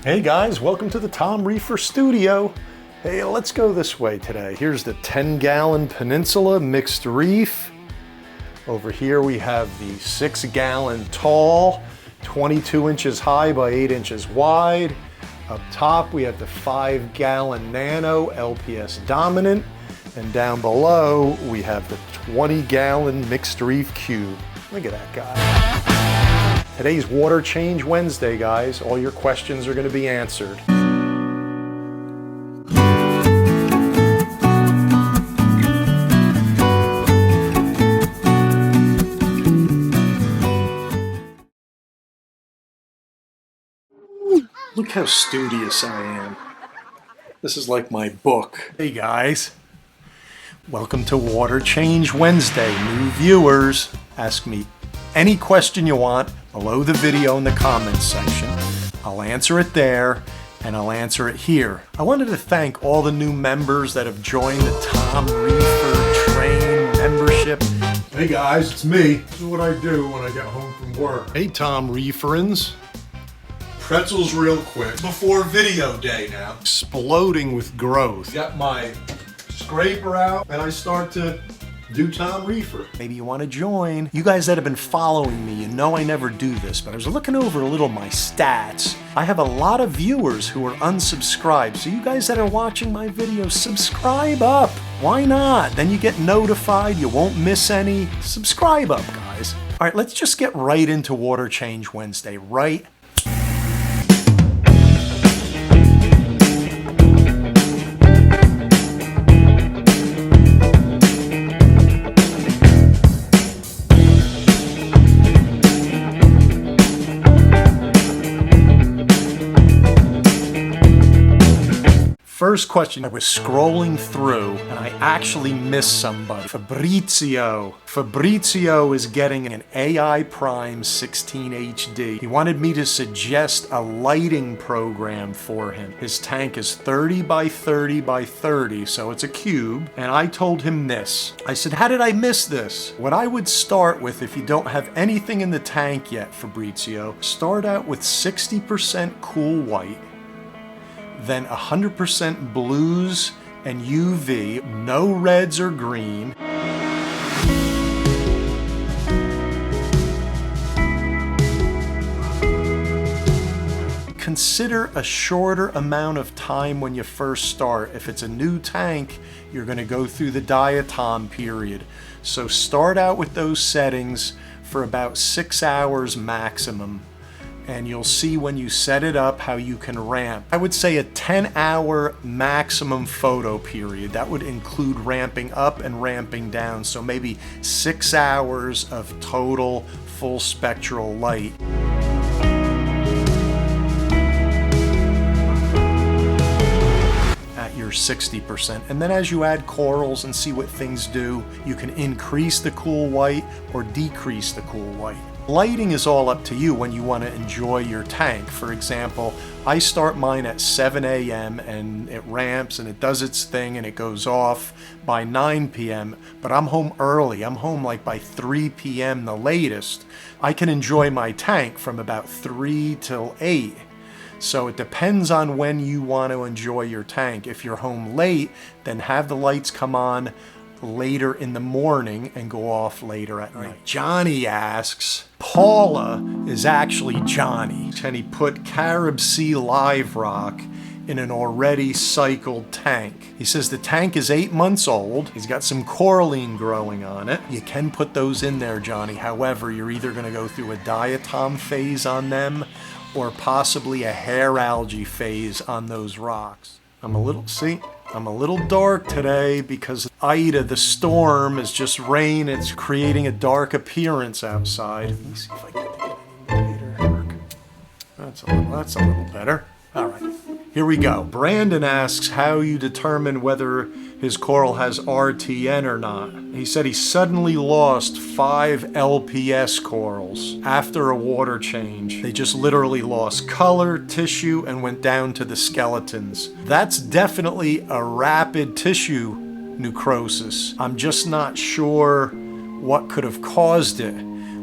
Hey guys, welcome to the Tom Reefer studio. Hey, let's go this way today. Here's the 10-gallon Peninsula mixed reef. Over here we have the 6-gallon tall, 22 inches high by 8 inches wide. Up top we have the 5-gallon Nano LPS dominant. And down below we have the 20-gallon mixed reef cube. Look at that guy. Today's Water Change Wednesday, guys. All your questions are going to be answered. Look how studious I am. This is like my book. Hey guys, welcome to Water Change Wednesday. New viewers, ask me any question you want below the video in the comments section. I'll answer it there, and I'll answer it here. I wanted to thank all the new members that have joined the Tom Reefer Train membership. Hey guys, it's me. This is what I do when I get home from work. Hey Tom Reeferins. Pretzels real quick. Before video day now. Exploding with growth. Got my scraper out and I start to do Tom Reefer. Maybe you want to join. You guys that have been following me, you know I never do this, but I was looking over a little my stats. I have a lot of viewers who are unsubscribed, so you guys that are watching my videos, subscribe up. Why not? Then you get notified, you won't miss any. Subscribe up, guys. All right, let's just get right into Water Change Wednesday, right? First question, I was scrolling through and I actually missed somebody. Fabrizio. Fabrizio is getting an AI Prime 16 HD. He wanted me to suggest a lighting program for him. His tank is 30 by 30 by 30, so it's a cube. And I told him this. I said, how did I miss this? What I would start with, if you don't have anything in the tank yet, Fabrizio, start out with 60% cool white. Then 100% blues and UV, no reds or green. Consider a shorter amount of time when you first start. If it's a new tank, you're going to go through the diatom period. So start out with those settings for about 6 hours maximum. And you'll see when you set it up how you can ramp. I would say a 10-hour maximum photo period. That would include ramping up and ramping down. So maybe 6 hours of total full spectral light. At your 60%. And then as you add corals and see what things do, you can increase the cool white or decrease the cool white. Lighting is all up to you when you want to enjoy your tank. For example, I start mine at 7 a.m. and it ramps and it does its thing and it goes off by 9 p.m. But I'm home early. I'm home like by 3 p.m. the latest. I can enjoy my tank from about 3 till 8. So it depends on when you want to enjoy your tank. If you're home late, then have the lights come on later in the morning and go off later at night. Johnny asks, Paula is actually Johnny, and he put Carib Sea live rock in an already cycled tank. He says the tank is 8 months old. He's got some coralline growing on it. You can put those in there, Johnny. However, you're either going to go through a diatom phase on them or possibly a hair algae phase on those rocks. I'm a little dark today because Ida, the storm, is just rain. It's creating a dark appearance outside. Let me see if I can get any later. That's a little better. All right, here we go. Brandon asks how you determine whether his coral has RTN or not. He said he suddenly lost 5 LPS corals after a water change. They just literally lost color, tissue, and went down to the skeletons. That's definitely a rapid tissue necrosis. I'm just not sure what could have caused it.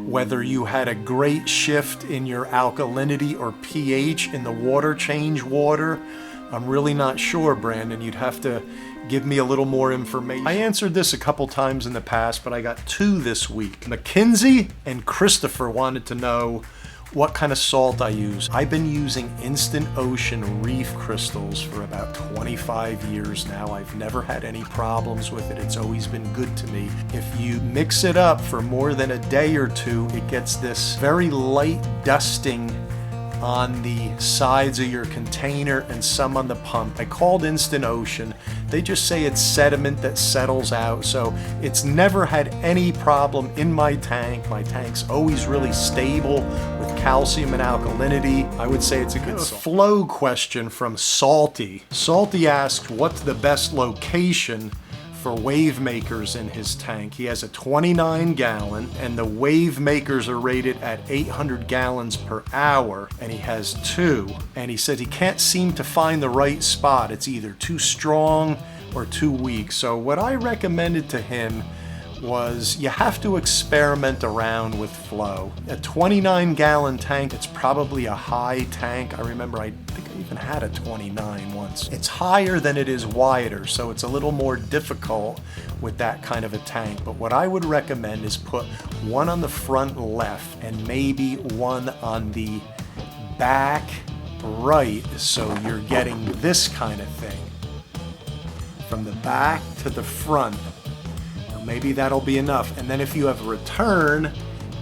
whether you had a great shift in your alkalinity or pH in the water change water. I'm really not sure, Brandon. You'd have to give me a little more information. I answered this a couple times in the past, but I got two this week. Mackenzie and Christopher wanted to know what kind of salt I use. I've been using Instant Ocean Reef crystals for about 25 years now. I've never had any problems with it. It's always been good to me. If you mix it up for more than a day or two, it gets this very light dusting on the sides of your container and some on the pump. I called Instant Ocean. They just say it's sediment that settles out, so it's never had any problem in my tank. My tank's always really stable with calcium and alkalinity. I would say it's a good salt. Flow question from Salty. Salty asked, what's the best location for wavemakers in his tank? He has a 29 gallon and the wavemakers are rated at 800 gallons per hour, and he has two, and he said he can't seem to find the right spot. It's either too strong or too weak. So what I recommended to him was you have to experiment around with flow. A 29 gallon tank, it's probably a high tank. I remember I think I even had a 29 once. It's higher than it is wider, so it's a little more difficult with that kind of a tank. But what I would recommend is put one on the front left and maybe one on the back right, so you're getting this kind of thing. From the back to the front. Maybe that'll be enough. And then if you have a return,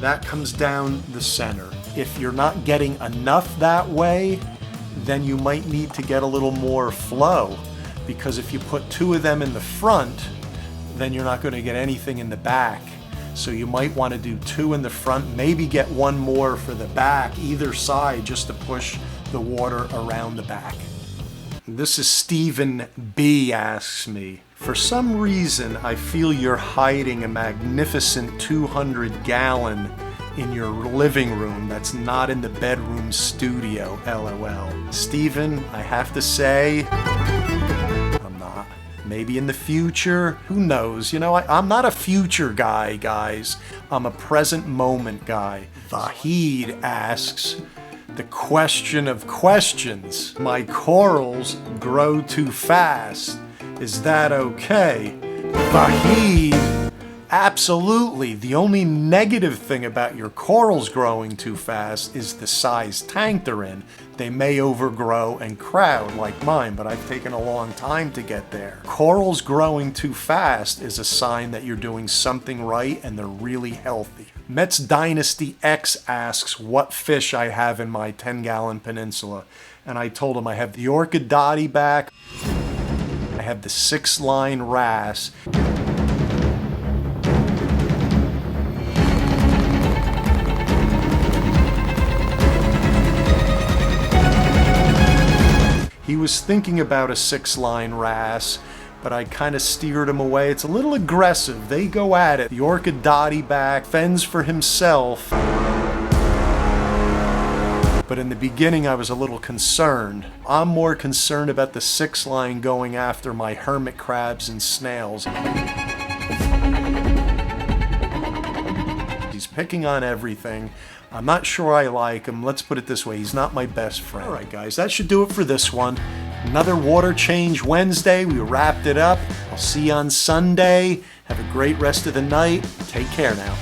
that comes down the center. If you're not getting enough that way, then you might need to get a little more flow, because if you put two of them in the front, then you're not going to get anything in the back. So you might want to do two in the front, maybe get one more for the back, either side, just to push the water around the back. This is Stephen B. asks me, for some reason I feel you're hiding a magnificent 200 gallon in your living room that's not in the bedroom studio, LOL. Stephen, I have to say, I'm not. Maybe in the future, who knows? You know, I'm not a future guy, guys. I'm a present moment guy. Vahid asks, the question of questions. My corals grow too fast. Is that okay? Vahid, absolutely. The only negative thing about your corals growing too fast is the size tank they're in. They may overgrow and crowd like mine, but I've taken a long time to get there. Corals growing too fast is a sign that you're doing something right and they're really healthy. Mets Dynasty X asks what fish I have in my 10-gallon peninsula. And I told him I have the orchid dotty back, I have the 6-line wrasse, he was thinking about a 6-line wrasse, but I kind of steered him away. It's a little aggressive. They go at it. The orchid dotty back fends for himself. But in the beginning, I was a little concerned. I'm more concerned about the 6-line going after my hermit crabs and snails. He's picking on everything. I'm not sure I like him. Let's put it this way. He's not my best friend. All right, guys, that should do it for this one. Another Water Change Wednesday. We wrapped it up. I'll see you on Sunday. Have a great rest of the night. Take care now.